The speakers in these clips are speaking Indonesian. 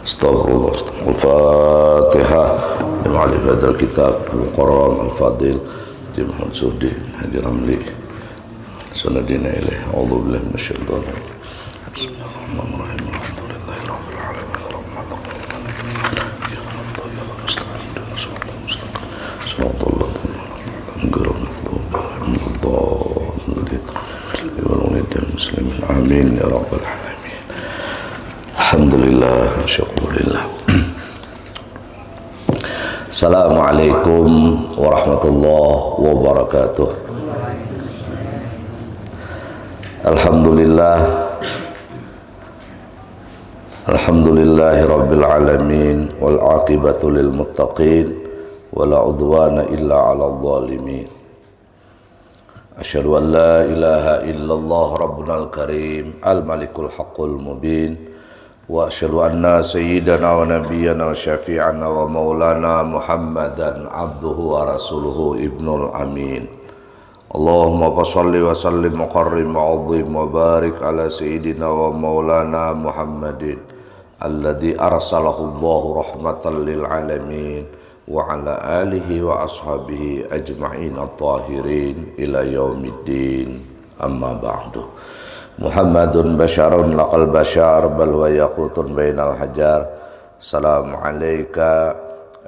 Astaghfirullah. Al-Fatihah. Lima hadal kitab Al-Quran Al-Fadil Muhammad Sudi Haji Ramli sanadina ilaih. A'udzu billahi minasyaitonir rajim. Bismillahirrahmanirrahim. Alhamdulillahirabbil alamin. Amin ya rabbal alamin. Alhamdulillah, syukurillah. Assalamualaikum warahmatullahi wabarakatuh. Alhamdulillah. Alhamdulillahi rabbil alamin wal aqibatu lil muttaqin wala udwana illa 'alal zalimin. Asyhadu an la ilaha illallah rabbunal karim al malikul haqqul mubin wa asyhadu anna sayyidana wa nabiyyana wa syafi'ana wa maulana Muhammadan abduhu wa rasuluhu ibnul amin. Allahumma shalli wa sallim wa qarrim wa 'azzim wa barik ala sayyidina wa maulana Muhammadin alladzi arsalahu Allahu rahmatan lil alamin wa ala alihi wa ashabihi ajma'in at-tahirin ila yaumiddin. Amma ba'du. Muhammadun basyarun laqal basyar bal wa yaqutun bainal hajar. Assalamu alayka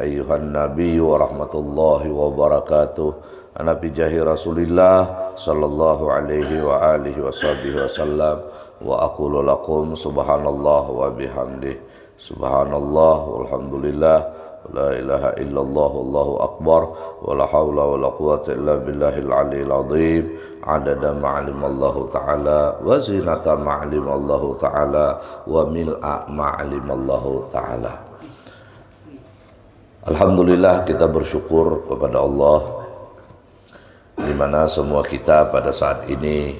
ayyuhan nabiy wa rahmatullahi wa barakatuh. Ana bi jahi Rasulillah sallallahu alaihi wa alihi wa sahbihi wasallam wa aqulu lakum subhanallah wa bihamdih subhanallah walhamdulillah la ilaha illallah wallahu akbar wa la hawla wa la quwwata illa billahil aliyil azim adada ma'alimallahu ta'ala wa zinata ma'alimallahu ta'ala wa mil'a ma'alimallahu ta'ala. Alhamdulillah, kita bersyukur kepada Allah di mana semua kita pada saat ini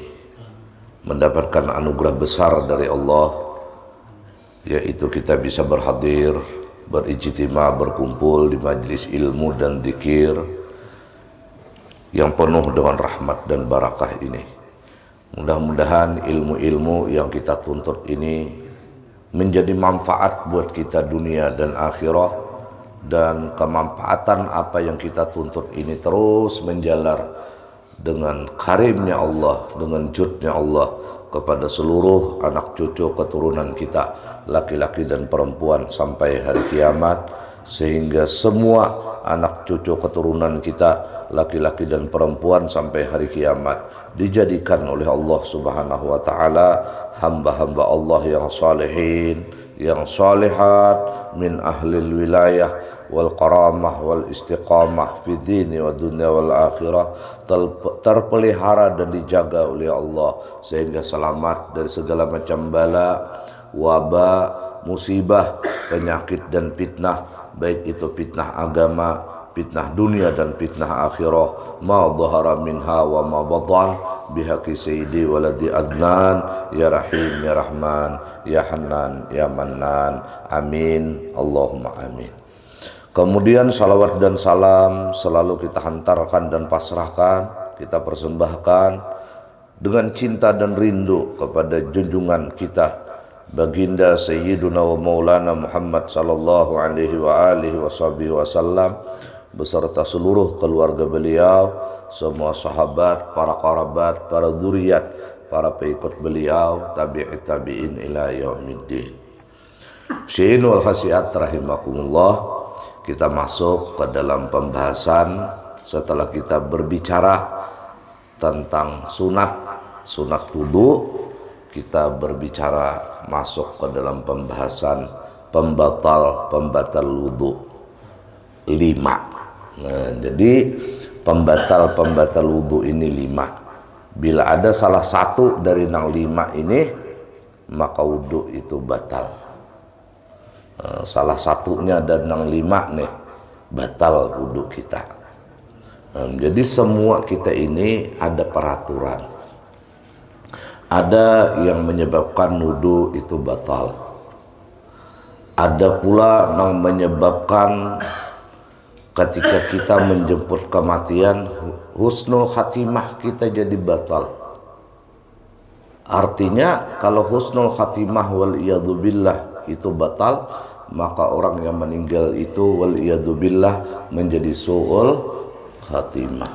mendapatkan anugerah besar dari Allah, yaitu kita bisa berhadir, berijtimah, berkumpul di majlis ilmu dan zikir yang penuh dengan rahmat dan barakah ini. Mudah-mudahan ilmu-ilmu yang kita tuntut ini menjadi manfaat buat kita dunia dan akhirah, dan kemanfaatan apa yang kita tuntut ini terus menjalar dengan karimnya Allah, dengan judnya Allah kepada seluruh anak cucu keturunan kita, laki-laki dan perempuan sampai hari kiamat, sehingga semua anak cucu keturunan kita, laki-laki dan perempuan sampai hari kiamat, dijadikan oleh Allah Subhanahu wa taala hamba-hamba Allah yang salihin, yang salihat, min ahlil wilayah wal karamah wal istiqamah fi dini wa dunya wal akhirah, terpelihara dan dijaga oleh Allah sehingga selamat dari segala macam bala, wabah, musibah, penyakit dan fitnah, baik itu fitnah agama, fitnah dunia dan fitnah akhirah, ma dhahara minha wa ma batan, bihaqi sayyidi waladi adnan ya rahim ya rahman ya hanan ya mannan, amin Allahumma amin. Kemudian salawat dan salam selalu kita hantarkan dan pasrahkan, kita persembahkan dengan cinta dan rindu kepada junjungan kita baginda Sayyiduna wa Maulana Muhammad sallallahu alaihi wa alihi wasallam beserta seluruh keluarga beliau, semua sahabat, para kerabat, para dzurriyyat, para pengikut beliau, tabi'in ila yaumiddin. Syin wal khasiat rahimakumullah. Kita masuk ke dalam pembahasan setelah kita berbicara tentang sunat wudu, kita berbicara masuk ke dalam pembahasan pembatal wudu 5. Nah, jadi pembatal wudu ini 5. Bila ada salah satu dari 5 ini, maka wudu itu batal. Salah satunya dan 5 nih batal wudu kita. Jadi semua kita ini ada peraturan. Ada yang menyebabkan wudu itu batal. Ada pula yang menyebabkan ketika kita menjemput kematian, husnul khatimah kita jadi batal. Artinya kalau husnul khatimah wal iyadzubillah itu batal, maka orang yang meninggal itu waliyadzubillah menjadi su'ul khatimah.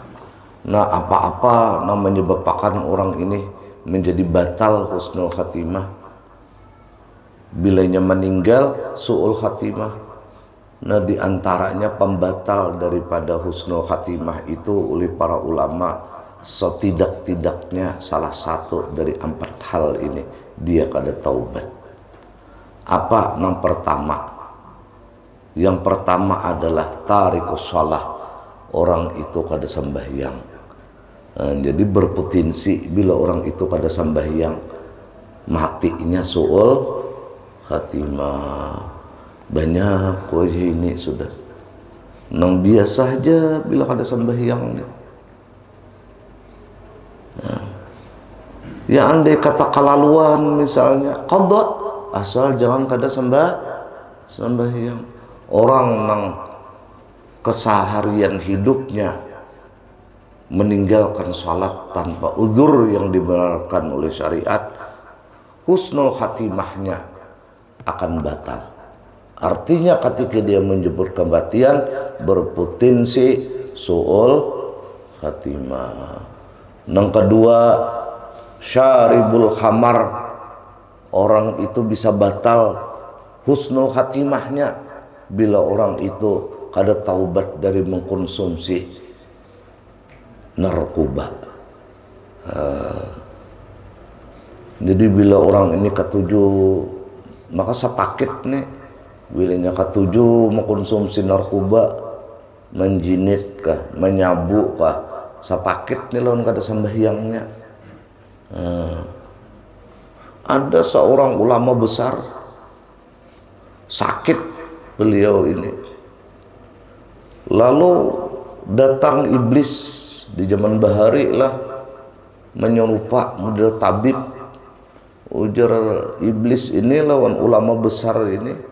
Nah, apa-apa yang menyebabkan orang ini menjadi batal husnul khatimah? Bilanya meninggal su'ul khatimah. Nah, diantaranya pembatal daripada husnul khatimah itu oleh para ulama, setidak-tidaknya salah satu dari 4 hal ini dia kada taubat. Apa yang pertama? Yang pertama adalah tarikus shalah, orang itu kada sembahyang. Nah, jadi berpotensi bila orang itu kada sembahyang, matinya su'ul khatimah. Banyak wajah ini sudah nang biasa aja bila kada sembahyang. Nah, ya andai kata kelaluan misalnya qadha, asal jangan kada sembahyang. Orang nang keseharian hidupnya meninggalkan salat tanpa uzur yang dibenarkan oleh syariat, husnul khatimahnya akan batal. Artinya ketika dia menjemput kematian berpotensi su'ul khatimah. Yang kedua, syaribul khamar, orang itu bisa batal husnul khatimahnya bila orang itu kada taubat dari mengkonsumsi narkoba. Jadi bila orang ini ketujuh, maka sepaket nih bilanya ketujuh mengkonsumsi narkoba, menjinit kah, menyabuk kah, sepaket nih lawan kada sembahyangnya. Ada seorang ulama besar, sakit beliau ini, lalu datang iblis di zaman bahari lah, menyerupa model tabib. Ujar iblis ini lawan ulama besar ini,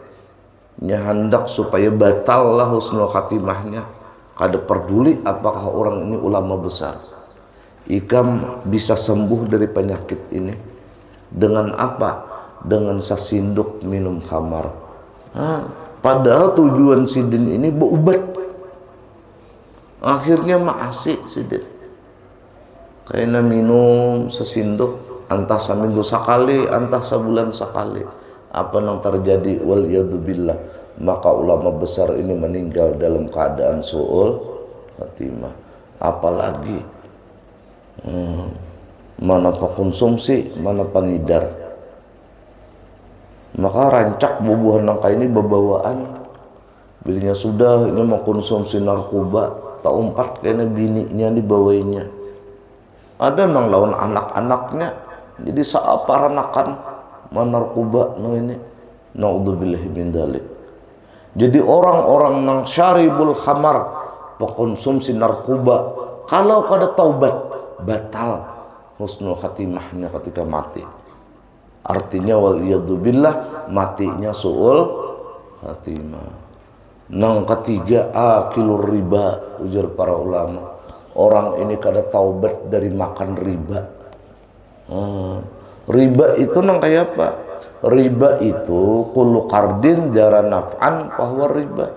hendak supaya batal lah husnul khatimahnya. Kada peduli apakah orang ini ulama besar, ikam bisa sembuh dari penyakit ini dengan apa? Dengan sesinduk minum khamar. Padahal tujuan sidin ini berubat, akhirnya maasik sidin. Kayaknya minum sesinduk, antah seminggu sekali, antah sebulan sekali. Apa yang terjadi? Waliyadzubillah, maka ulama besar ini meninggal dalam keadaan su'ul khatimah. Apalagi mana pengkonsumsi, mana pengidar, maka rancak bubuhan nangka ini bebawaan. Bilinya sudah ini mengkonsumsi narkoba, tak umpat kayaknya bininya dibawainya. Ada nang lawan anak-anaknya, jadi seaparanakan narkoba no ini, naudzubillahi min dzalik. Jadi orang-orang nang syaribul khamar, pengkonsumsi narkoba, kalau kada taubat batal husnul khatimahnya ketika mati. Artinya waliyadzubillah matinya su'ul khatimah. Nang ketiga, akilur riba, ujar para ulama, orang ini kada taubat dari makan riba. Riba itu nang kayak apa? Riba itu kullu qardin jara naf'an bahwa riba.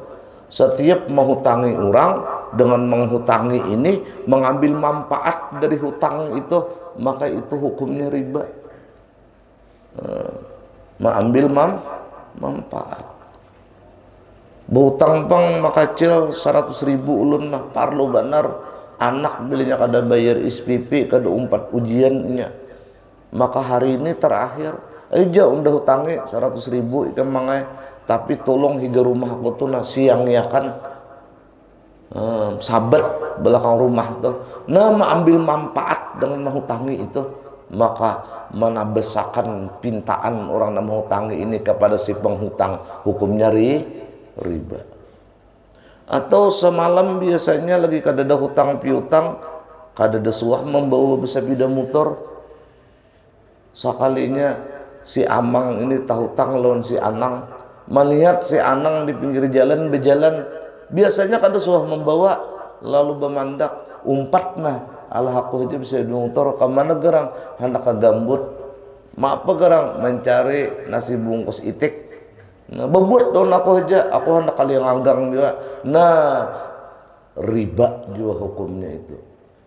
Setiap menghutangi orang, dengan menghutangi ini mengambil manfaat dari hutang itu, maka itu hukumnya riba. Mengambil manfaat. Berhutang pang makacil 100.000 ulun nah parlo benar, anak bilinya kada bayar SPP, kada umpat ujiannya. Maka hari ini terakhir, aja undah hutangi 100.000 ikan mangai, tapi tolong hingga rumah aku tuh siang ya kan, sabat belakang rumah tuh. Nah, mengambil manfaat dengan menghutangi itu, maka menabesakan pintaan orang yang menghutangi ini kepada si penghutang, hukumnya riba. Atau semalam biasanya lagi kada ada hutang piutang, kada ada suah membawa sepeda motor. Sekalinya si Amang ini tahu tang lawan si Anang, melihat si Anang di pinggir jalan berjalan, biasanya kada suah membawa, lalu bemandak umpat nah Allah aku aja bisa motor kemana gerang hendak ke gambut, mak apa gerang mencari nasi bungkus itik Nah, bebuat don aku aja, aku hendak kali yang anggang juga. Nah, riba juga hukumnya itu.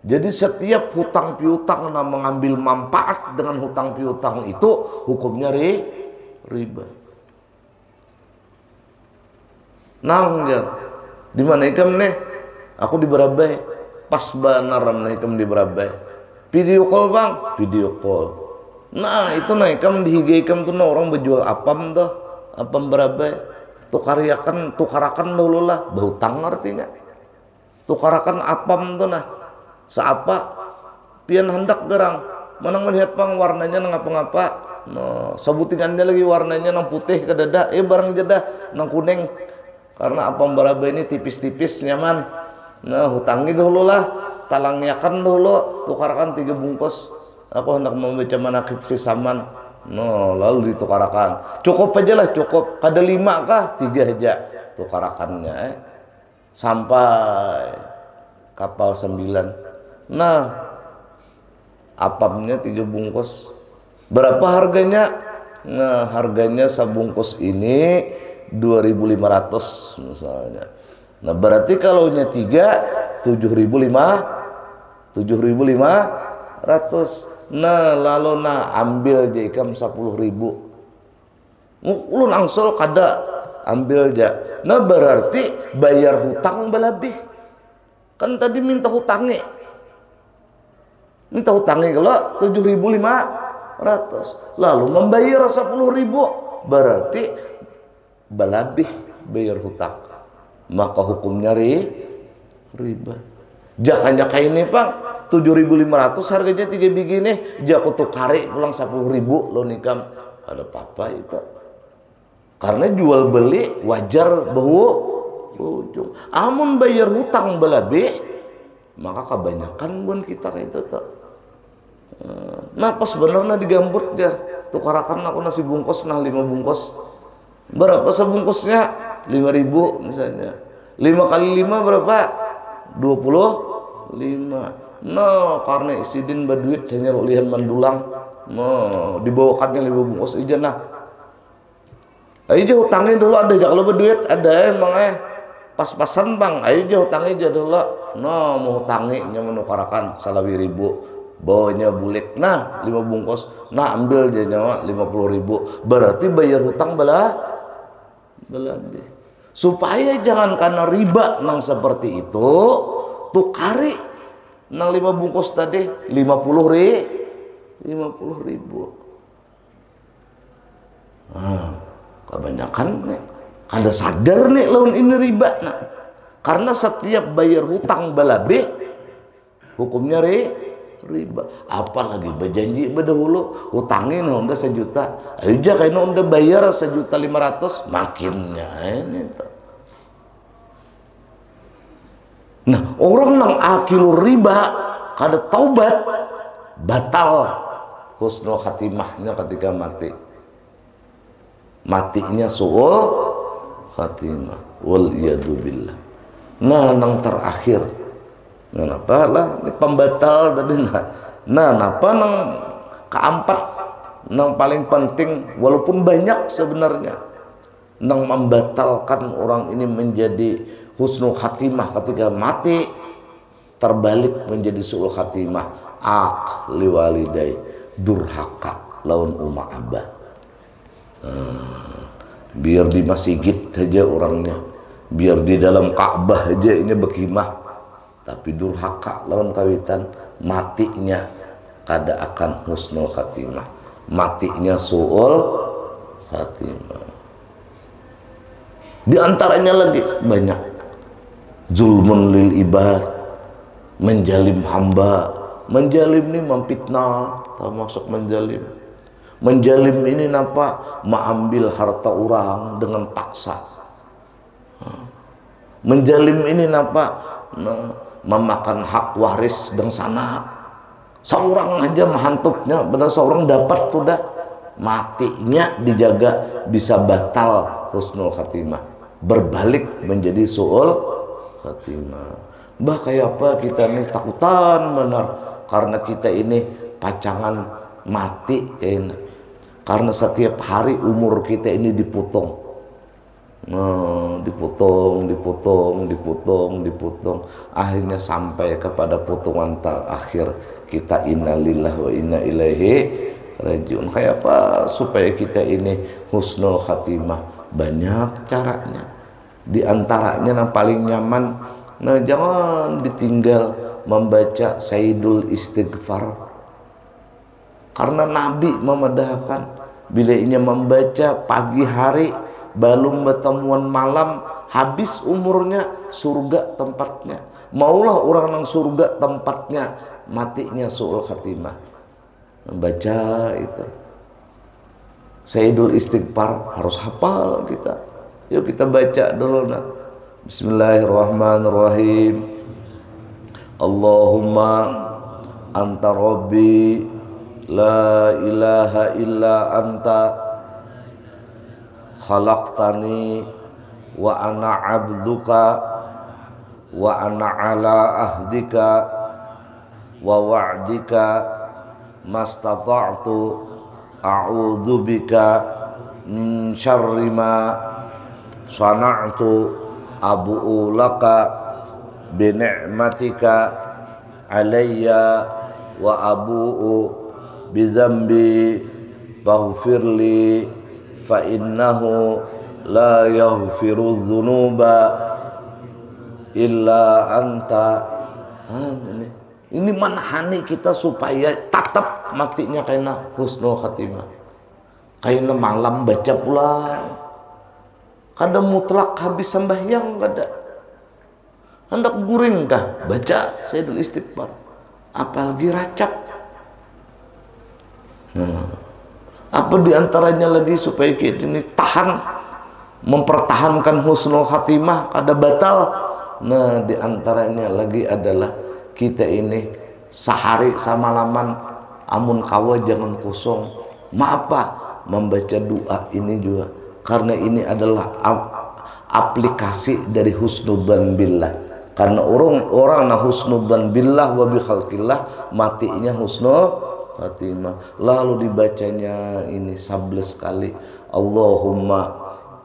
Jadi setiap hutang piutang nah mengambil manfaat dengan hutang piutang itu hukumnya riba. Nang jar, di mana ikam nih? Aku di Barabai, pas benar nih ikam di Barabai. Video call bang, video call. Nah itu nah ikam di higa ikam tuh nah orang berjual apam tuh. Apa berabai tukarakan dulu lah berhutang artinya tukarakan apam tuh nah seapa pian hendak gerang manang melihat pang warnanya nang apa-ngapa no, sebutingannya lagi warnanya nang putih ke dada barang jadah nang kuning karena apam berabai ini tipis-tipis nyaman nah hutangi dulu lah talangyakan dulu tukarakan 3 bungkus aku hendak membaca manakib si saman. No, lalu ditukarakan. Cukup aja lah, cukup. Kada 5 kah? 3 aja tukarakannya. Sampai kapal 9. Nah, apamnya 3 bungkus. Berapa harganya? Nah, harganya sebungkus ini 2.500 misalnya. Nah, berarti kalau nya 3 7.500. Nah lalu nah ambil aja ikam 10.000 lu langsung kada ambil aja. Nah berarti bayar hutang belabih kan tadi minta hutangi kalau 7.500 lalu membayar 10.000 berarti belabih bayar hutang maka hukumnya riba. Jangan kayak ini bang 7.500 harganya 3 biji nih jago tukari pulang 10.000 lo nikam ada apa itu karena jual beli wajar ujung amun bayar hutang belabe maka kebanyakan buan kita kayak itu tuh nah pas benernya digambut ya tukarakan aku nasi bungkus nah 5 bungkus berapa sebungkusnya 5.000 misalnya 5 kali 5 berapa 25. No, karena isidin berduit hanya lihan mandulang. No, dibawakannya 5 bungkus aja nah. Ayo hutangnya dulu ada aja kalau berduit ada emang pas-pasan bang. Ayo hutangnya aja dulu. No, mau hutangi nya menukarakan 1.000 bawanya bulik. Nah, 5 bungkus. Nah, ambil aja nyawa 50.000. Berarti bayar hutang belabih. Supaya jangan karena riba nang seperti itu tukari nang 5 bungkus tadi 50.000. Nah, kebanyakan nih kada sadar nih lawan ini riba nah. Karena setiap bayar hutang balabeh hukumnya riba. Apalagi berjanji berdahulu hutangin udah 1 juta. Ayo aja kayaknya udah bayar 1.500.000 makinnya ini tuh. Nah, orang nang akil riba kada taubat batal husnul khatimahnya ketika mati. Matinya suul khatimah wal iyadu billah. Nah, nang terakhir. Nah, apa lah ini pembatal tadi nah, napa nang keempat nang paling penting walaupun banyak sebenarnya nang membatalkan orang ini menjadi husnul khatimah ketika mati terbalik menjadi suul khatimah akli walidai durhaka lawan umak abah. Biar di masjid aja orangnya biar di dalam Ka'bah aja ini berkhimah tapi durhaka lawan kawitan matinya kada akan husnul khatimah matinya suul khatimah. Di antaranya lagi banyak zulmun lil ibad menjalim hamba. Menjalim ini memfitnah termasuk menjalim ini napa mengambil harta orang dengan paksa. Menjalim ini napa memakan hak waris dan sana seorang aja mahantupnya benar seorang dapat sudah matinya dijaga bisa batal husnul khatimah berbalik menjadi suul khatimah. Bah kayak apa kita nih takutan benar karena kita ini pacangan mati kayaknya. Karena setiap hari umur kita ini dipotong Nah, dipotong, akhirnya sampai kepada potongan terakhir kita, innalillahi wa inna ilaihi rajiun. Kayak apa supaya kita ini husnul khatimah? Banyak caranya. Di antaranya yang paling nyaman, nah jangan ditinggal membaca Sayyidul Istighfar. Karena Nabi memedahkan bila ia membaca pagi hari belum bertemuan malam, habis umurnya, surga tempatnya. Maulah orang yang surga tempatnya, matinya su'ul khatimah. Membaca itu Sayyidul Istighfar harus hafal kita. Yuk kita baca dulu nah. Bismillahirrahmanirrahim. Allahumma anta rabbi la ilaha illa anta khalaqtani wa ana abduka wa ana ala ahdika wa wa'dika mastata'tu a'udzu bika min syarri ma sana'tu abu'u laka bi ni'matika alayya wa abu'u bi dzambi faghfirli fa innahu la yaghfiru dzunuba illa anta. Ini manhani kita supaya tetap matinya karena husnul khatimah. Karena malam baca pulang. Kada mutlak habis sembahyang kada. Hendak guring kah baca Sayyidul Istighfar. Apalagi racap. Apa diantaranya lagi supaya kita ini tahan, mempertahankan husnul khatimah kada batal. Nah diantaranya lagi adalah kita ini sehari samalaman amun kawa jangan kosong. Apa membaca doa ini juga, karena ini adalah aplikasi dari husnudzan billah. Karena orang na husnudzan billah wa bi khalqillah, matinya husnul khatimah. Lalu dibacanya ini 11 kali, Allahumma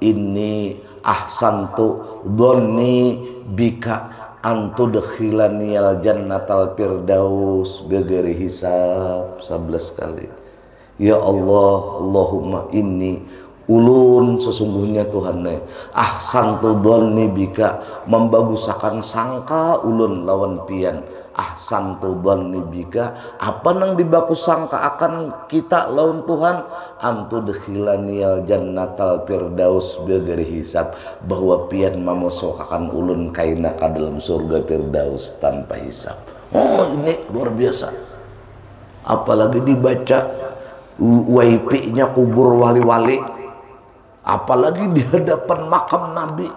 inni ahsantu dhanni bika antudkhilanial jannatal firdaus bighairi hisab 11 kali. Ya Allah, Allahumma inni ulun sesungguhnya Tuhan ahsantu dhanni bika, membagusakan sangka ulun lawan pian. Ahsantu dhanni bika, apa nang dibagus sangka akan kita lawan Tuhan, antudkhilanial jannatal firdaus bighairi hisab, bahwa pian mamosokakan ulun kaina ka dalam surga firdaus tanpa hisab. Oh ini luar biasa. Apalagi dibaca WIP-nya kubur wali-wali, apalagi di hadapan makam Nabi,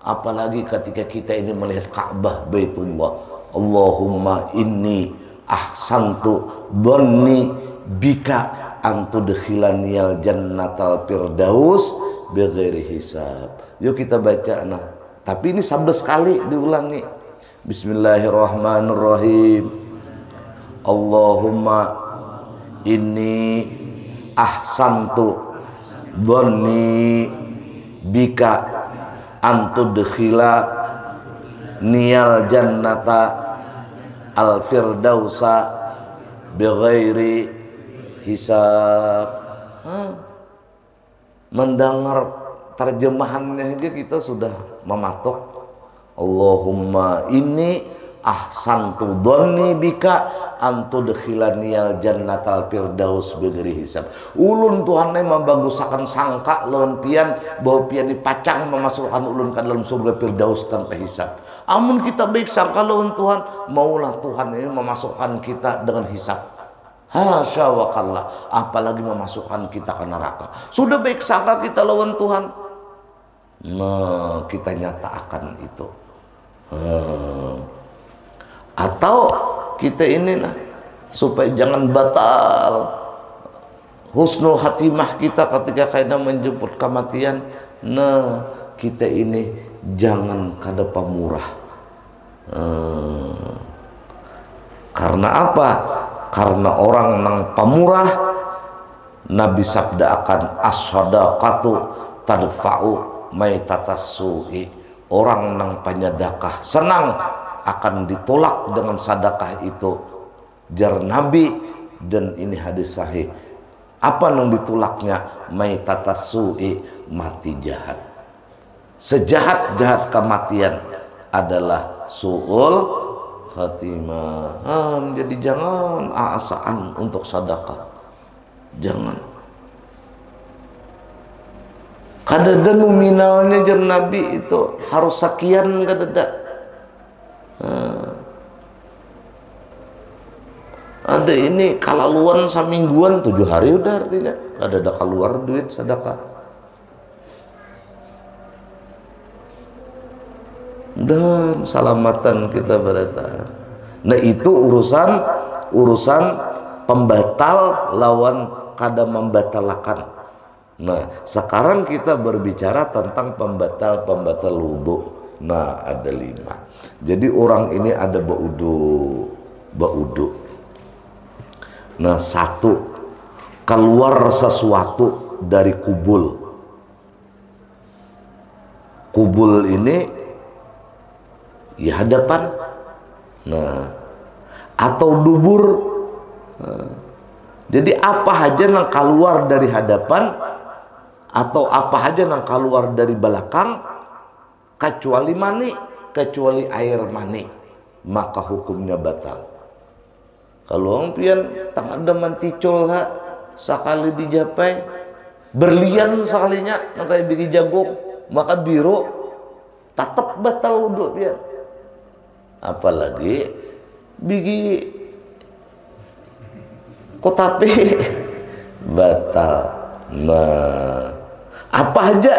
apalagi ketika kita ini melihat Ka'bah Baitullah. Allahumma inni ahsantu dhanni bika antudkhilanial jannatal firdaus bighairi hisab. Yuk kita baca nah. Tapi ini 11 kali diulangi. Bismillahirrahmanirrahim. Allahumma inni ahsantu dhanni bika antudkhila niyal jannata al firdausa bighairi hisab. Mendengar terjemahannya aja kita sudah mematok. Allahumma inni ahsantu dhanni bika antudkhilaniyal jannatal firdaus bighairi hisab. Ulun Tuhan membagusakan sangka lawan pian bahwa pian dipacang memasukkan ulun ke dalam surga firdaus tanpa hisab. Amun kita baik sangka lawan Tuhan, maulah Tuhan ini memasukkan kita dengan hisab. Hasya wa kallah, apalagi memasukkan kita ke neraka. Sudah baik sangka kita lawan Tuhan, nah kita nyatakan itu. Atau kita ini nah, supaya jangan batal husnul khatimah kita ketika kita menjemput kematian. Nah kita ini jangan kada pamurah. Karena apa? Karena orang nang pamurah, Nabi sabda akan as-shadaqatu tadfa'u mai tatasui, orang nang panyadakah senang akan ditolak dengan sadakah itu, jar Nabi. Dan ini hadis sahih. Apa nang ditolaknya? Mai tatasui, mati jahat. Sejahat-jahat kematian adalah su'ul khatimah. Jadi jangan asaan untuk sedekah. Jangan. Kadada nominalnya jar Nabi itu harus sekian kadada. Ada ini kalaluan samingguan 7 hari udah artinya kadada keluar duit sedekah. Dan salamatan kita bertahan. Nah itu urusan pembatal lawan kada membatalkan. Nah sekarang kita berbicara tentang pembatal wudu. Nah ada 5. Jadi orang ini ada baudu. Nah 1, keluar sesuatu dari kubul. Kubul ini ya hadapan, nah atau dubur. Jadi apa aja yang keluar dari hadapan atau apa aja yang keluar dari belakang kecuali mani, kecuali air mani, maka hukumnya batal. Kalau orang pian tak ada manticol sekali dijapai berlian sekalinya kayak biji jagung maka biru tetap batal wudhu pian. Apalagi bigi kotape batal. Nah apa aja,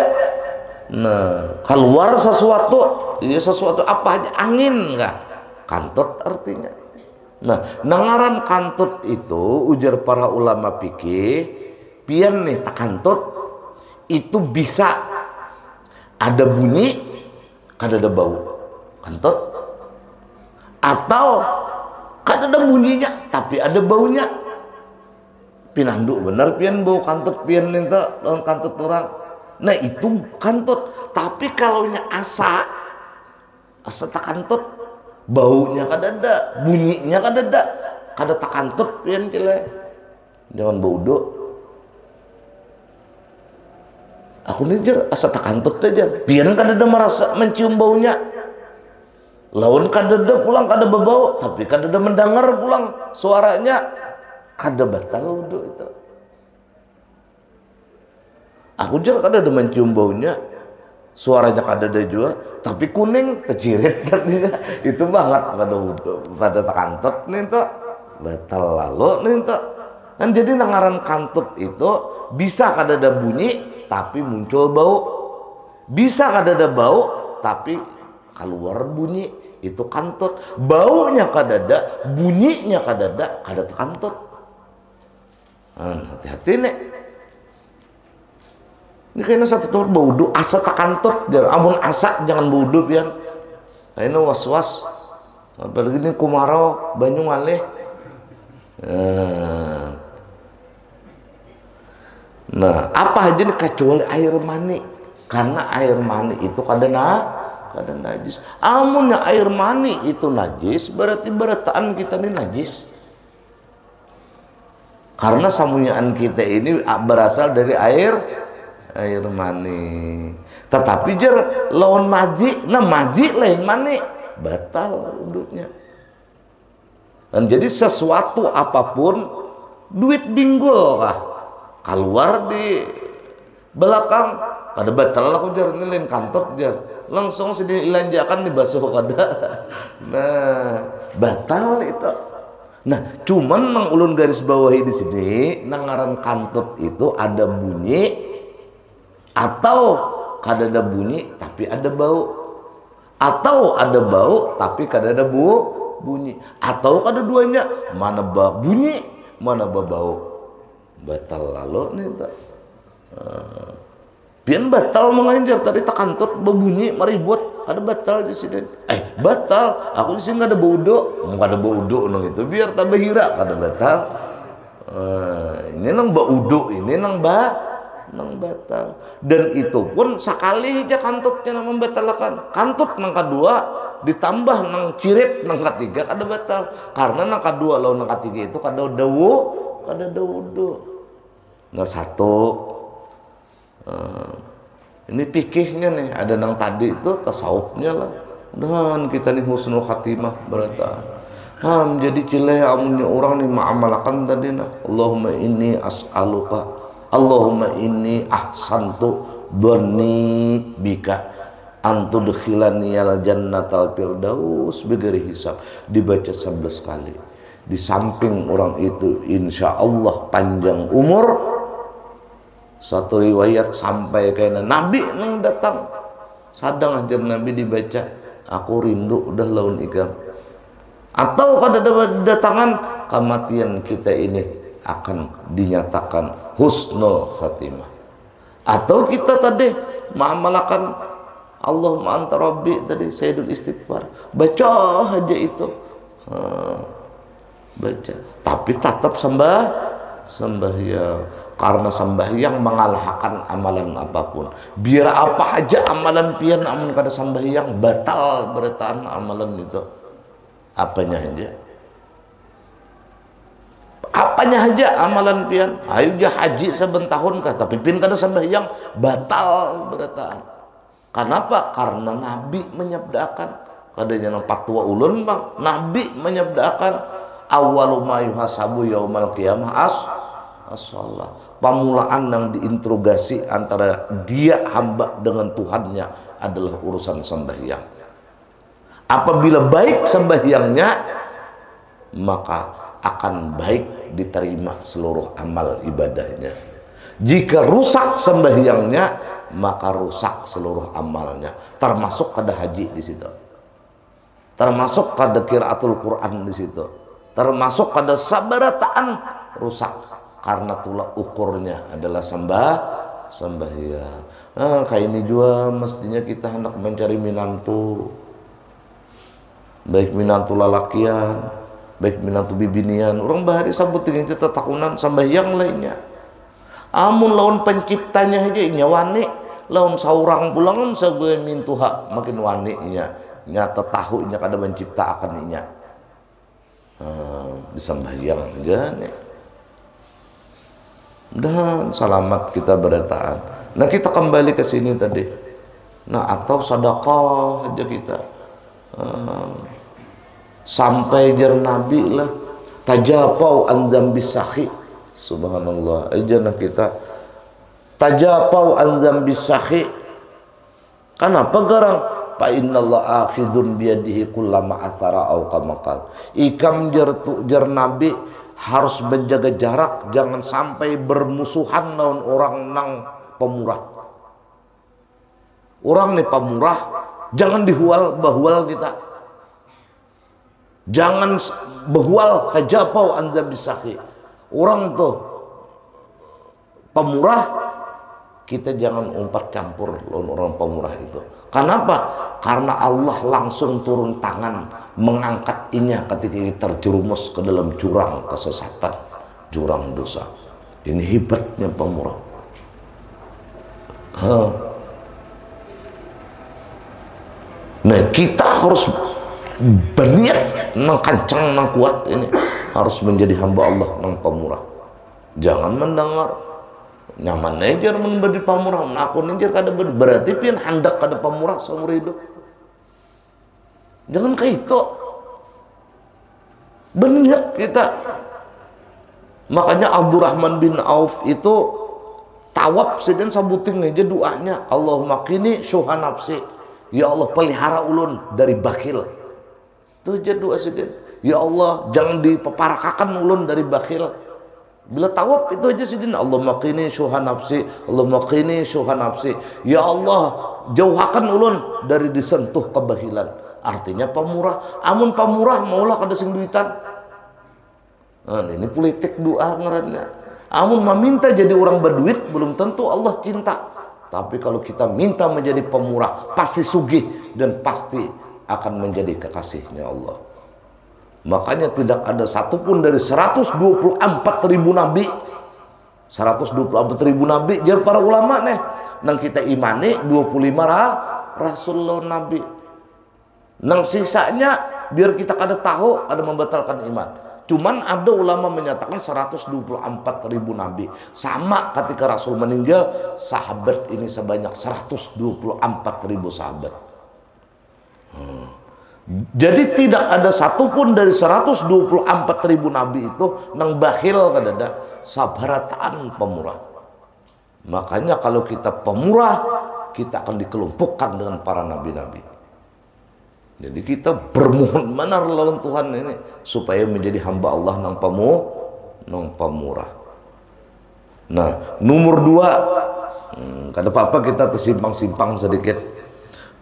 nah keluar sesuatu, ya sesuatu apa aja, angin enggak kantut artinya. Nah nangaran kantut itu ujar para ulama fikih pian nih tak kantut itu bisa ada bunyi kada ada bau kantut, atau kan ada bunyinya tapi ada baunya. Pinandu bener pian bau kantut pian minta lawan kantut orang. Nah itu kantut. Tapi kalau nya asa tak kantut, baunya kada ada, bunyinya kada ada, kada tak kantut pian cile. Jangan bau do. Aku nih jar asa tak kantut aja. Pian kada ada merasa mencium baunya. Lawan kadada pulang kada berbau, tapi kadada mendengar pulang suaranya, kada batal wudhu itu. Aku jar kadada mencium baunya, suaranya kadada juga, tapi kuning kecirit artinya itu banget kada wudhu, pada kantut nih tuh batal lalu nih tuh. Kan jadi nangaran kantut itu bisa kadada bunyi tapi muncul bau, bisa kadada bau tapi keluar bunyi. Itu kantut, baunya kadada, bunyinya kadada, kada kantut. Hati-hati nek. Ini kayaknya satu tur baudu asa tak kantut, amun asa jangan baudu pian. Kayaknya was-was. Apalagi ini kumarau banyu ngalih. Nah, apa aja nih kecuali air mani. Karena air mani itu kada najis. Amunnya air mani itu najis, berarti berataan kita ini najis. Karena samunyaan kita ini berasal dari air mani. Tetapi jar lawan maji, nah maji lain mani, batal wudhunya. Dan jadi sesuatu apapun, duit binggul kah keluar di belakang, kada batal aku jar ngelain kantor jar. Langsung sedih ilanjakan dibasuh kada. Nah batal itu. Nah cuman nang ulun garis bawahi di sini nangaran kantut itu ada bunyi atau kada ada bunyi tapi ada bau, atau ada bau tapi kada ada bunyi, atau kada duanya, mana bunyi mana bau, batal lalu nih tak. Pian batal mengajar tadi tak kantut berbunyi maribut ada batal di sini. Batal aku di sini nggak ada baudo, nggak ada baudo nong itu biar tak behira kada batal. Ini nang baudo ini nang nang batal. Dan itu pun sekali aja kantutnya nang membatalkan. Kantut nang kedua ditambah nang cirit nang ketiga kada batal. Karena nang kedua lawan nang ketiga itu kada wudu. Nah satu ini pikihnya nih, ada nang tadi itu tasawufnya lah. Dan kita nih husnul khatimah berata. Jadi cileh amunnya orang nih ma'amalakan tadi nah. Allahumma inni as'aluka, Allahumma inni ahsantu dhanni bika antudkhilani al jannatal firdaus bighairi hisab. Dibaca 11 kali. Di samping orang itu insya Allah panjang umur. Satu riwayat sampai kayaknya Nabi nang datang sadang ajar Nabi dibaca aku rindu udah laun ikam. Atau kada datangan kematian kita ini akan dinyatakan husnul khatimah. Atau kita tadi mengamalkan Allahumma anta rabbi tadi sayyidul istighfar. Baca aja itu. Baca. Tapi tetap sembahyang. Karena sembahyang mengalahkan amalan apapun. Biar apa aja amalan pian amun kada sembahyang batal beritaan amalan itu. Apanya aja amalan pian. Ayo jah haji saben tahun kah tapi pian kada sembahyang batal beritaan. Kenapa? Karena Nabi menyabdakan kadanya nang patwa ulun bang. Nabi menyabdakan awwalu ma yuhasabu yaumal qiyamah as-shalah. Pamulaan yang diinterogasi antara dia hamba dengan Tuhannya adalah urusan sembahyang. Apabila baik sembahyangnya, maka akan baik diterima seluruh amal ibadahnya. Jika rusak sembahyangnya, maka rusak seluruh amalnya. Termasuk kada haji di situ. Termasuk kada qiraatul Quran di situ. Termasuk kada sabarataan rusak. Karena tulah ukurnya adalah sembahyang. Kayak ini juga mestinya kita hendak mencari minantu. Baik minantu lalakian, baik minantu bibinian. Orang bahari sambut ini kita takunan sembahyang lainnya. Amun lawan penciptanya aja inya wani. Lawan saurang pulang sebagai mintuha makin wani inya. Nyata tahu inya kada mencipta akan inya. Disembahyang aja nih. Dan selamat kita berataan. Nah kita kembali ke sini tadi. Nah atau sedekah aja kita. Sampai jar Nabi lah. Tajapau an dzambis sakhi. Subhanallah. Aja nah kita. Tajapau an dzambis sakhi. Kenapa garang? Fa innallaha akhidun biyadihi kullama athara au kamakal. Ikam jar Nabi harus menjaga jarak, jangan sampai bermusuhan lawan orang nang pemurah. Orang nih pemurah, jangan dihual bahual kita. Jangan bahual tajapau anda bisaki. Orang tuh pemurah, kita jangan umpat campur lawan orang pemurah itu. Kenapa? Karena Allah langsung turun tangan mengangkat inya ketika ini terjerumus ke dalam jurang kesesatan, jurang dosa. Ini hebatnya pemurah. Nah kita harus berniat nang kancang nang kuat ini harus menjadi hamba Allah nang pemurah. Jangan mendengar nyaman aja menjadi pemurah, aku ninjar kada berarti pian hendak kada pemurah seumur hidup. Jangan kayak itu. Berniat kita. Makanya Abdurrahman bin Auf itu tawab sedang sabuting aja doanya. Allahumma qini syuha nafsi. Ya Allah pelihara ulun dari bakhil. Itu aja doa sedang. Ya Allah jangan dipeparakakan ulun dari bakhil. Bila tawab itu aja sidin. Allahumma qini syuha nafsi, Allahumma qini syuha nafsi. Ya Allah jauhakan ulun dari disentuh kebahilan. Artinya pemurah. Amun pemurah maulah kada sing duitan. Nah, ini politik doa ngarannya. Amun meminta jadi orang berduit belum tentu Allah cinta. Tapi kalau kita minta menjadi pemurah pasti sugih dan pasti akan menjadi kekasihnya Allah. Makanya tidak ada satupun dari 124.000 nabi 124.000 nabi jar para ulama nih. Nang kita imani 25 rasul nabi. Nang sisanya biar kita kada tahu ada membatalkan iman. Cuman ada ulama menyatakan 124.000 nabi. Sama ketika Rasul meninggal, sahabat ini sebanyak 124.000 sahabat. Jadi tidak ada satupun dari 124.000 nabi itu nang bakhil kadada sabarataan pemurah. Makanya kalau kita pemurah, kita akan dikelumpukan dengan para nabi-nabi. Jadi kita bermohon benar lawan Tuhan ini supaya menjadi hamba Allah nang pemurah. Nah, nomor 2, kada apa-apa kita tersimpang-simpang sedikit.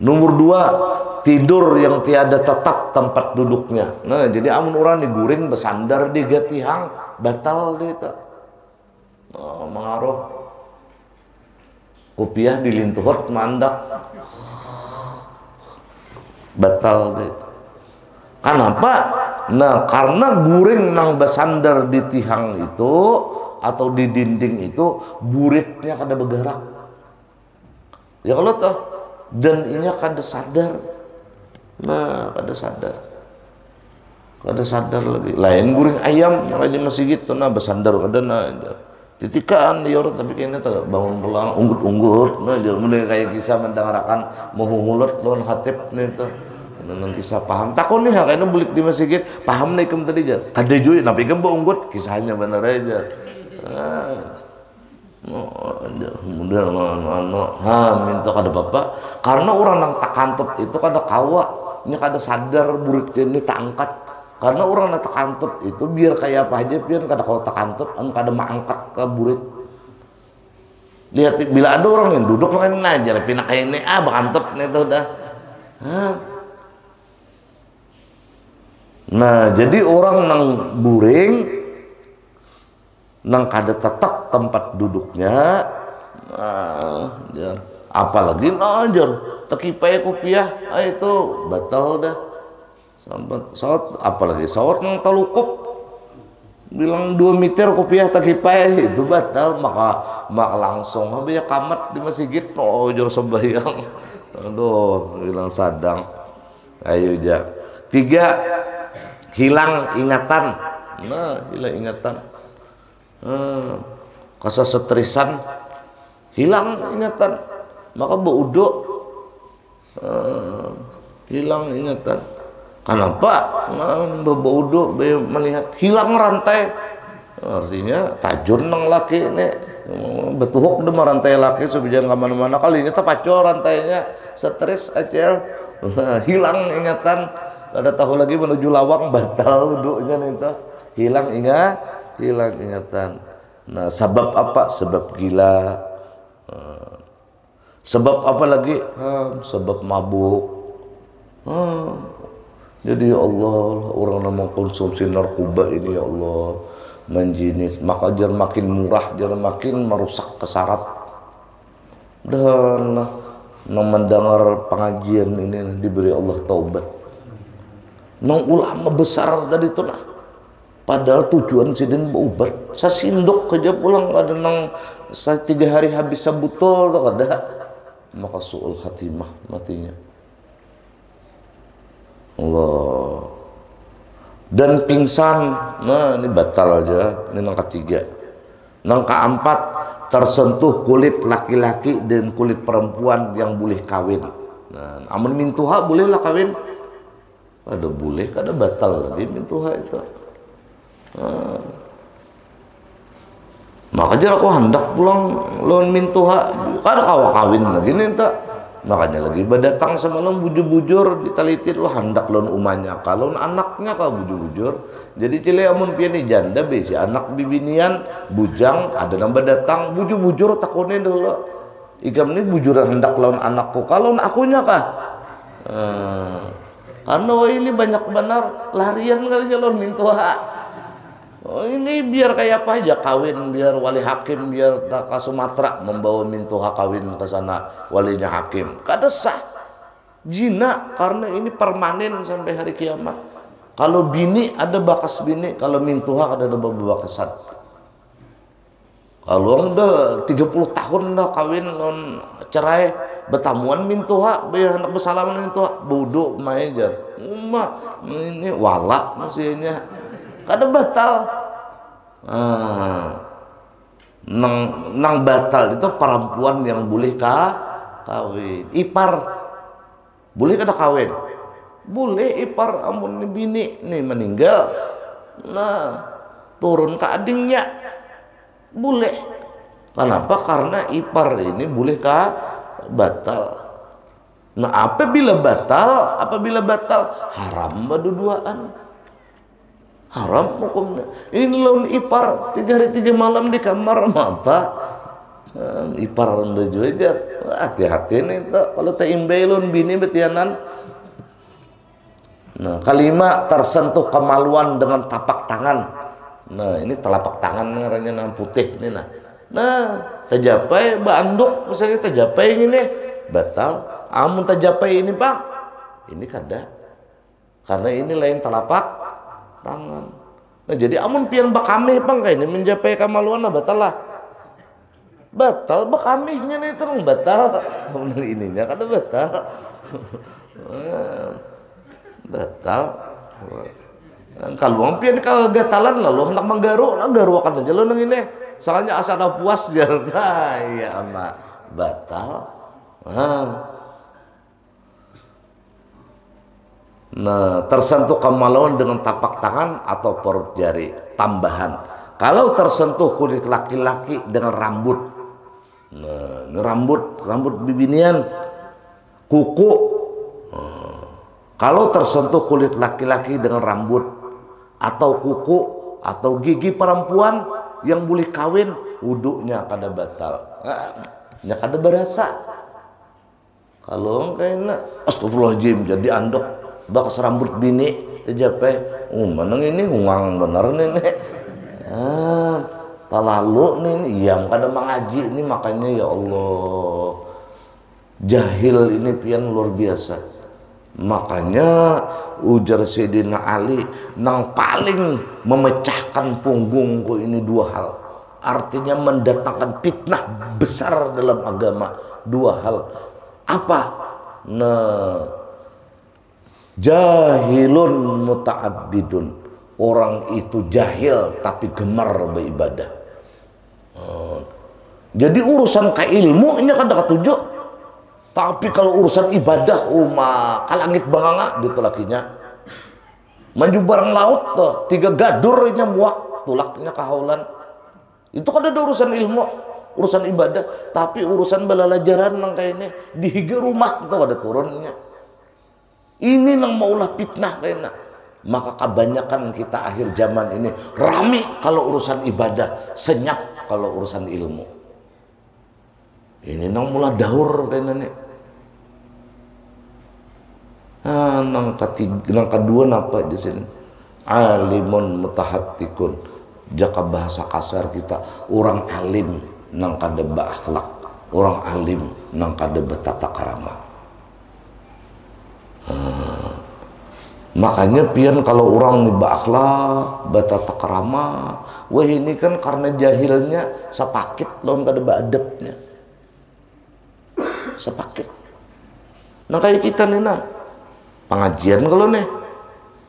Nomor 2, tidur yang tiada tetap tempat duduknya. Nah, jadi amun orang diguring bersandar di gatihang batal deh itu. Oh, mengaruh kopiah dilintuhot mandak batal deh. Kenapa? Nah, karena guring nang bersandar di tihang itu atau di dinding itu buritnya kada bergerak. Ya kalau toh dan ini kada sadar. Nah, kada sadar lagi. Lain guring ayam raja masih gitu nah bersandar kada nah. Titikan dia orang tapi kayaknya tak bangun pulang unggut nah dia mulai kayak kisah mendengarkan mulut lawan hatib nih tuh nang kisah paham takon nih kayaknya bulik di masjid paham nih kem tadi jar kada juga tapi kem unggut kisahnya bener aja kemudian minta kada apa karena orang nang tak kantep itu kada kawa nya kada sadar burik ini tak angkat. Karena orang nak kantut itu biar kayak apa aja biar kada kau tak kantut, kada mangangkat ke burit. Lihat bila ada orang yang duduk kan ngajar pindah kayak ini bakantut nih tuh dah. Nah jadi orang nang buring, nang kada tetap tempat duduknya, apalagi najar tekipai kopiah, itu batal dah. Saat apalagi saat nang talukup bilang 2 meter kopiah takipai itu batal maka langsung habis kamat di masjid jor sembahyang aduh bilang sadang ayo ja 3 hilang ingatan nah hilang ingatan kasasetrisan hilang ingatan maka beuduk hilang ingatan. Kenapa? Bebaudo melihat hilang rantai, artinya tajun nang laki ini betuhuk demi rantai laki sebijan kemana-mana kali ini terpacu rantainya stres acel hilang ingatan ada tahu lagi menuju lawang batal duduknya itu hilang ingatan. Nah sebab apa? Sebab gila. Sebab apa lagi? Sebab mabuk. Jadi ya Allah orang yang mengkonsumsi narkoba ini ya Allah menjinis maka jar makin murah jar makin merusak kesarap dan mendengar pengajian ini diberi Allah taubat nang ulama besar tadi itu nah padahal tujuan sidin berubat sasindok kerja pulang ada nang 3 hari habis sabutol tak ada maka suul khatimah matinya Allah dan pingsan nah ini batal aja ini nang ketiga nang keempat tersentuh kulit laki-laki dan kulit perempuan yang boleh kawin nah amun mintuha bolehlah kawin ada boleh kada batal lagi mintuha itu makanya aku hendak pulang lawan mintuha kada kawa kawin lagi nih tak makanya lagi berdatang semalam bujur-bujur ditalitin lo hendak lawan umanya kalau anaknya kau bujur-bujur jadi cile amun piani janda besi anak bibinian bujang ada nang berdatang bujur-bujur takone dulu ikam ini bujuran hendak lawan anakku kalau akunya kah karena ini banyak benar larian kali lawan mintuha. Oh ini biar kayak apa aja kawin biar wali hakim biar ke Sumatera membawa mintuha kawin ke sana walinya hakim kada sah jina karena ini permanen sampai hari kiamat kalau bini ada bakas bini kalau mintuha kada ada bakasan Kalau udah 30 tahun dah kawin non cerai betamuan mintuha biar anak bersalaman mintuha buduk main aja ini walak maksudnya kada batal. Nang batal itu perempuan yang boleh kawin. Ipar boleh kada kawin? Boleh ipar, amun bini nih meninggal, nah turun ke adingnya boleh. Kenapa? Karena ipar ini boleh batal. Nah apabila batal haram berduaan, haram hukumnya. Ini lawan ipar 3 hari 3 malam di kamar apa? Ipar rendah juga. Hati-hati nih kalau tak imbelun bini betianan. Nah kelima, tersentuh kemaluan dengan tapak tangan. Nah ini telapak tangan ngaranya nang putih ini nah tajapai banduk misalnya tajapai ini batal. Amun tajapai ini bang ini kada, karena ini lain telapak tangan. Nah jadi amun pian bakamih bang kayak ini menjapai kemaluan lah batal bakamihnya nih terus batal. Benar ininya kada batal. Batal. Kalau pian kegatalan lalu hendak menggaru akan aja lo nang ini. Soalnya asal puas dia. Nah iya mak batal. Nah tersentuh kemaluan dengan tapak tangan atau perut jari. Tambahan, kalau tersentuh kulit laki-laki dengan rambut, nah ini rambut bibinian, kuku. Kalau tersentuh kulit laki-laki dengan rambut atau kuku atau gigi perempuan yang boleh kawin, wuduknya kada batal. Nya kada berasa. Kalau kayaknya astagfirullahaladzim jadi andok bakas rambut bini tejape manang ini ungang bener nih. Terlalu nih yang kada mengaji ini, makanya ya Allah jahil ini pian luar biasa. Makanya ujar Sayyidina Ali nang paling memecahkan punggungku ini 2 hal, artinya mendatangkan fitnah besar dalam agama. 2 hal apa? Nah jahilun muta'abbidun, orang itu jahil tapi gemar beribadah. Jadi urusan keilmunya kan dah ketujuh, tapi kalau urusan ibadah kalangit banganga gitu lakinya. Maju barang laut tuh 3 gadurnya muak tulaknya kahaulan. Itu kan ada urusan ilmu, urusan ibadah, tapi urusan belalajaran nang kayaknya dihiga rumah tuh ada turunnya. Ini nang maulah fitnah kayaknya. Maka kebanyakan kita akhir zaman ini rame kalau urusan ibadah, senyap kalau urusan ilmu. Ini nang mula daur kayaknya nih. Nang kedua napa di sini? Alimun mutahattikun. Jaka bahasa kasar kita, orang alim nang kada berakhlak, orang alim nang kada bertata krama. Makanya pian kalau orang berakhlak, bertata krama, wah ini kan karena jahilnya sepakit lawan kada beadabnya. Sepakit. Nah kayak kita nih pengajian kalau nih,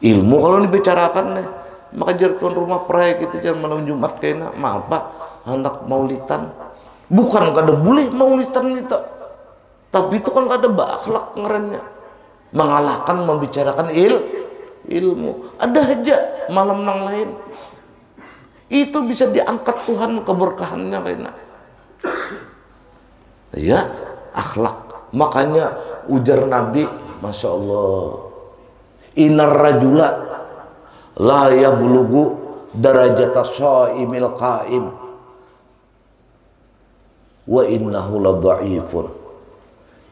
ilmu kalau dibicarakan nih, maka jar tuan rumah perai gitu jangan malam Jumat kayaknya, maaf pak, hendak maulitan, bukan kada boleh maulitan itu, tapi itu kan kada berakhlak ngerennya, mengalahkan membicarakan ilmu. Ada aja malam nang lain, itu bisa diangkat Tuhan keberkahannya kayaknya, ya akhlak. Makanya ujar Nabi, Masya Allah, inar rajula la yablughu darajata shaimil qaim wa innahu la dha'ifun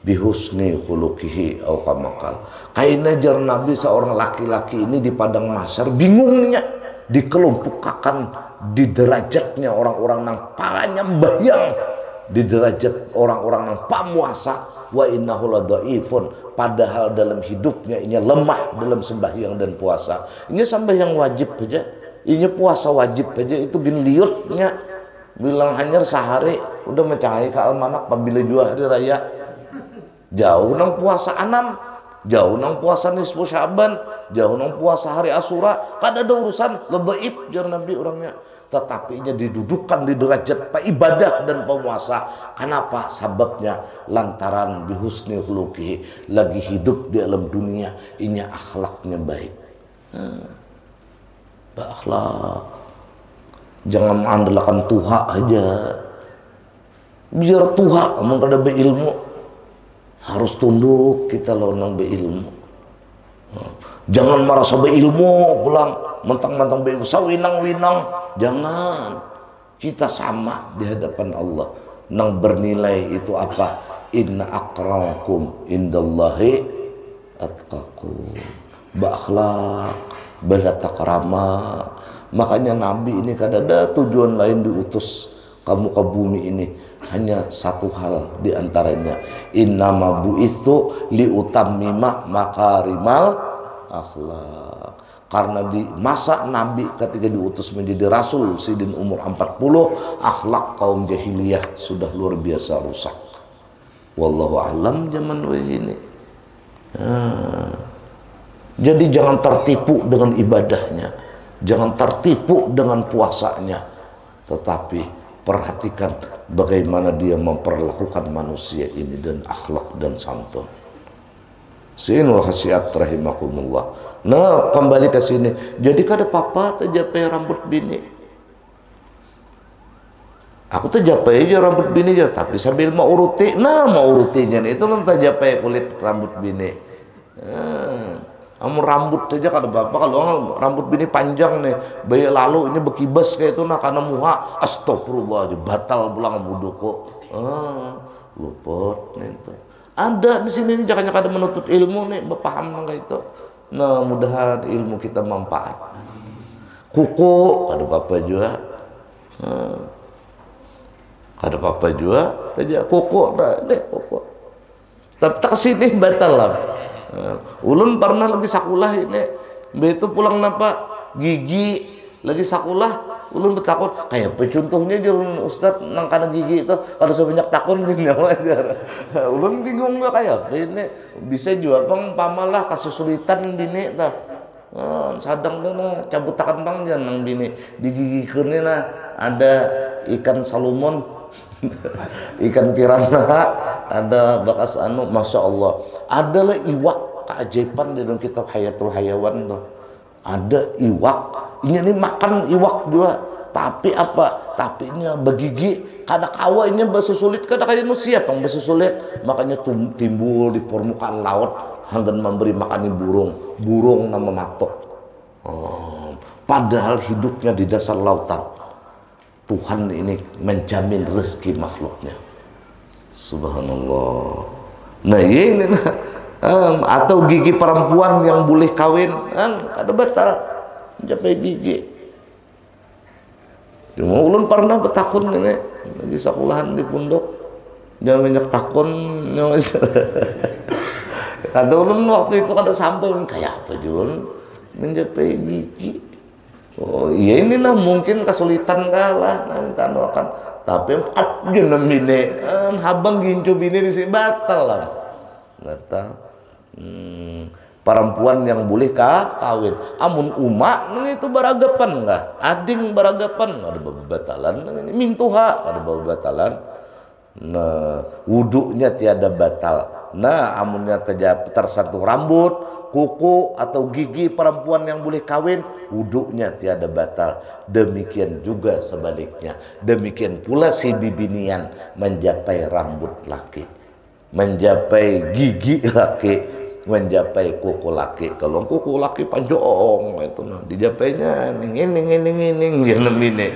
bihusni khuluqihi au kamakal. Kayaknya jar Nabi seorang laki-laki ini di padang mahsyar bingungnya dikelompokkan di derajatnya orang-orang nang panyambayang, di derajat orang-orang nang pamuasa. Wa innahu la dha'ifun, padahal dalam hidupnya ini lemah dalam sembahyang dan puasa. Ini sembahyang wajib aja, ini puasa wajib aja itu bin liutnya bilang hanyar sehari udah mencari ke almanak pabila jua hari raya jauh nang puasa anam, jauh nang puasa nisfu Syaban, jauh nang puasa hari Asyura, kada ada urusan lebaib jar Nabi orangnya. Tetapi nya didudukan di derajat ibadah dan pemuasa. Kenapa? Sebabnya lantaran bihusni khuluqihi, lagi hidup di alam dunia, ini akhlaknya baik. Berakhlak. Jangan mengandalkan tuha aja. Biar tuha emang kada beilmu. Harus tunduk kita lawan beilmu. Jangan merasa beilmu pulang mentang-mentang beilmu sawinang-winang. Jangan. Kita sama di hadapan Allah. Nang bernilai itu apa? Inna akramakum indallahi atqakum. Berakhlak, bertakrama. Makanya Nabi ini kada ada tujuan lain diutus kamu ke bumi ini. Hanya satu hal diantaranya, innama bu'itsu liutammima makarimal akhlak. Karena di masa Nabi ketika diutus menjadi Rasul sidin umur 40, akhlak kaum jahiliyah sudah luar biasa rusak. Wallahu a'lam zaman ini. Jadi jangan tertipu dengan ibadahnya, jangan tertipu dengan puasanya, tetapi perhatikan bagaimana dia memperlakukan manusia ini dan akhlak dan santun. Sinul khasiat rahimakumullah. Nah, kembali ke sini. Jadi kada apa-apa terjapai rambut bini. Aku terjapai aja rambut bini aja, tapi sambil mau uruti. Nah, mau urutinya itu kan terjapai kulit rambut bini. Kamu rambut aja kada apa-apa. Kalau rambut bini panjang nih, bayi lalu ini bekibas kayak itu nah karena muha, astagfirullah aja batal pulang wudhu kok. Luput nih itu. Ada di sini nih jangan kada menuntut ilmu nih, berpaham nggak itu. Nah, mudahan ilmu kita manfaat. Kuku kada apa-apa juga. Kada apa-apa juga. Aja kuku dah deh kuku. Tapi tak sini batal lah. Ulun pernah lagi sakulah ini, begitu pulang napa gigi lagi sakulah, ulun bertakun kayak contohnya jurun Ustad nang kana gigi itu kalau sebanyak takun gini aja. Ulun bingung lah kayak ini bisa juga pang pamalah kesulitan bini tah. Sadang dana cabut takan bang jangan bini di gigi kene nah ada ikan salmon. Ikan piranha, ada bakas anu, masya Allah. Adalah iwak keajaiban di dalam kitab Hayatul Hayawan tuh. Ada iwak, ini makan iwak juga. Tapi apa? Tapi ini begigi. Kada kawa ini bersusulit, kada kaya manusia pang bersusulit. Makanya timbul di permukaan laut hanggan memberi makan burung. Burung nama matok. Padahal hidupnya di dasar lautan. Tuhan ini menjamin rezeki makhluknya. Subhanallah. Nah ini atau gigi perempuan yang boleh kawin ada batal mencapai gigi. Cuma ulun pernah bertakun ini lagi sekolahan di pondok jangan banyak takun. Kata ulun waktu itu kada sampai kayak apa julun mencapai gigi. Oh iya ini lah mungkin kesulitan kalah nanti akan tapi jangan bini habang gincu bini di sini batal lah batal. Perempuan yang boleh kawin amun umak itu baragapan enggak ading baragapan ada batalan mintuha ada batalan. Nah wuduknya tiada batal. Nah amunnya tersentuh rambut kuku atau gigi perempuan yang boleh kawin, wuduknya tiada batal. Demikian juga sebaliknya. Demikian pula si bibinian menjapai rambut laki, menjapai gigi laki, menjapai kuku laki. Kalau kuku laki panjang itu nah dijapainya ning dia nemine.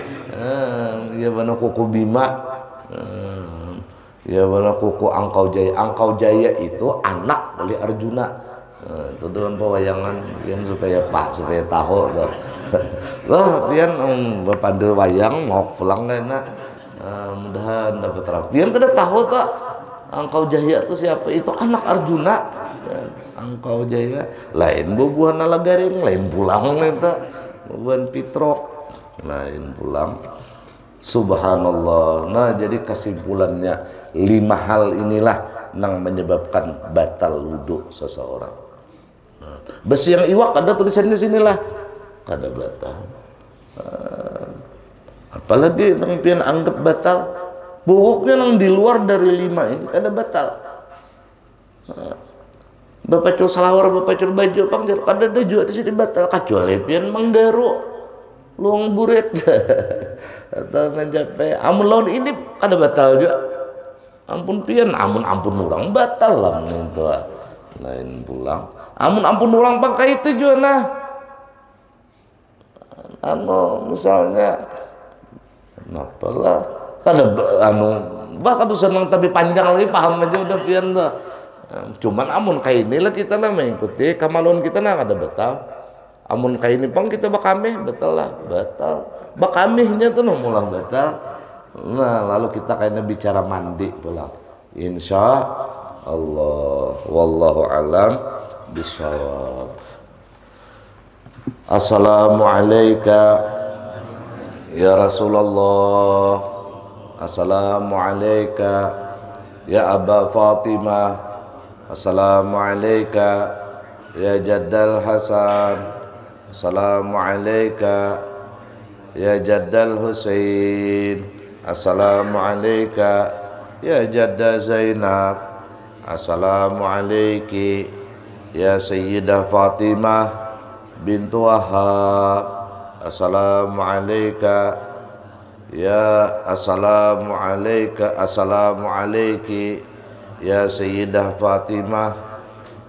Ya mana kuku bima. Ya mana kuku Angkau Jaya. Angkau Jaya itu anak dari Arjuna. Itu dalam pewayangan pian supaya supaya tahu tuh. Lah pian berpandel wayang mau pulang enak. Mudahan dapat terang. Pian kada tahu tuh Angkau Jaya itu siapa? Itu anak Arjuna. Angkau Jaya lain bubuhan Nalagaring, lain pulang eta. Bubuhan Pitrok, lain pulang. Subhanallah. Nah, jadi kesimpulannya 5 hal inilah yang menyebabkan batal wudhu seseorang. Nah, besi yang iwak ada tulisannya sinilah kada batal. Apalagi yang pian anggap batal, pokoknya yang di luar dari 5 ini kada batal. Bapak cul salawar, bapak cul baju, panggil kada ada juga di sini batal kecuali pian menggaru. Luang buret atau ngejape amun lawan ini kada batal juga. Ampun pian, ampun orang batal lah itu lain pulang. Ampun orang pakai itu juga nah. Misalnya kenapa lah kada bahkan tuh senang tapi panjang lagi paham aja udah pian tuh. Cuman amun kayak inilah kita lah mengikuti kamaluan kita nah kada batal. Amun kayak ini pang kita bakameh betul lah batal bakamehnya tuh mulah batal. Nah lalu kita kayaknya bicara mandi pulang insya Allah wallahu alam bisawab. Assalamualaikum ya Rasulullah, assalamualaikum ya Aba Fatimah, assalamualaikum ya Jaddal Hasan, assalamualaikum ya Jaddal Husain, assalamualaikum ya Jadda Zainab, assalamualaikum ya Sayyidah Fatimah bintu Wahab, assalamualaikum ya assalamualaikum ya Sayyidah Fatimah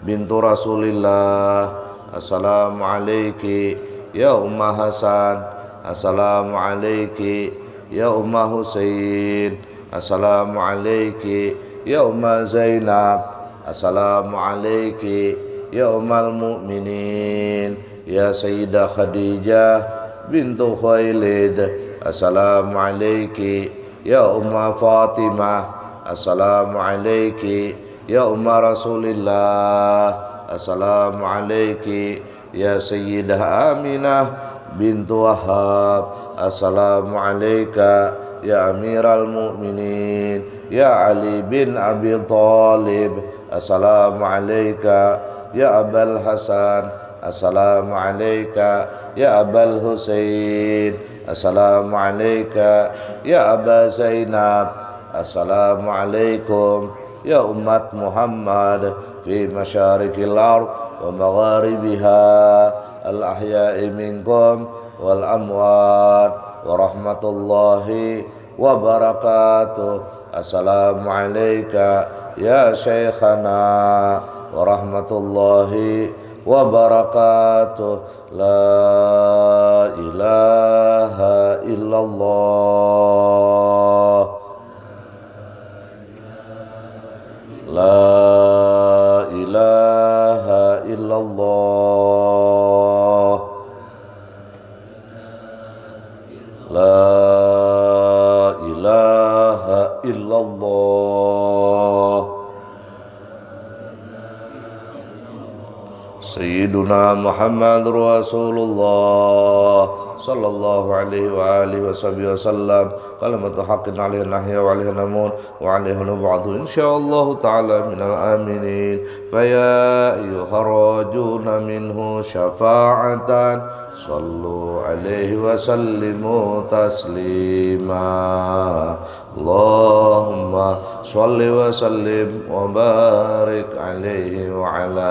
bintu Rasulillah, assalamualaikum ya Ummah Hasan, assalamualaikum ya Ummah Husain, assalamualaikum ya Ummah Zainab, assalamualaikum ya Ummul Mukminin ya Sayyidah Khadijah bintu Khuwailid, assalamualaikum ya Ummah Fatimah, assalamualaikum ya Ummah Rasulillah, assalamualaikum ya Sayyidah Aminah bintu Wahab, assalamualaikum ya Amiral Mukminin ya Ali bin Abi Thalib, assalamualaikum ya Abul Hasan, assalamualaikum ya Abul Husain, assalamualaikum ya Aba Zainab, assalamualaikum ya umat Muhammad fi masyarikil ard wa magharibiha al-ahya'i minkum wal amwat wa rahmatullahi wa barakatuh. Assalamualaikum ya Syekhana wa rahmatullahi wa barakatuh. La ilaha illallah, la ilaha illallah, la ilaha illallah. Sayyiduna Muhammad Rasulullah sallallahu alaihi wa alihi wa sahbihi wasallam. Kalimatu haqqin alaihi nahya wa alaihi namun wa alaihi nub'adu insyaallah ta'ala minal aminin. Faya yuharajuna minhu syafa'atan sallu alaihi wa sallimu taslima. Allahumma salli wa sallim wa barik alaihi wa ala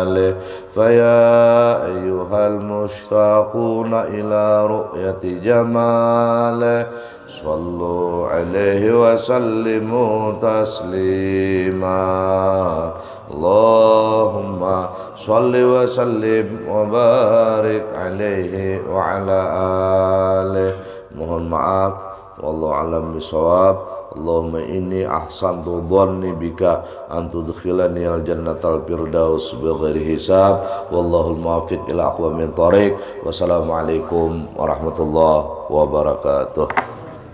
alihi. Faya ayyuhal mushtaquna ila ru'yati jamalihi sallu alaihi wa sallimu taslima. Allahumma salli wa sallim wa barik alaihi wa ala alihi. Mohon maaf, wallahu alam bisawab. Allahumma inni ahsantu dhanni bika an tudkhilani al jannatal firdaus bighairi hisab. Wallahul muwaffiq ila aqwamit thoriq. Wassalamualaikum warahmatullahi wabarakatuh.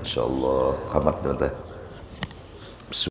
Insyaallah. Kamat nanti.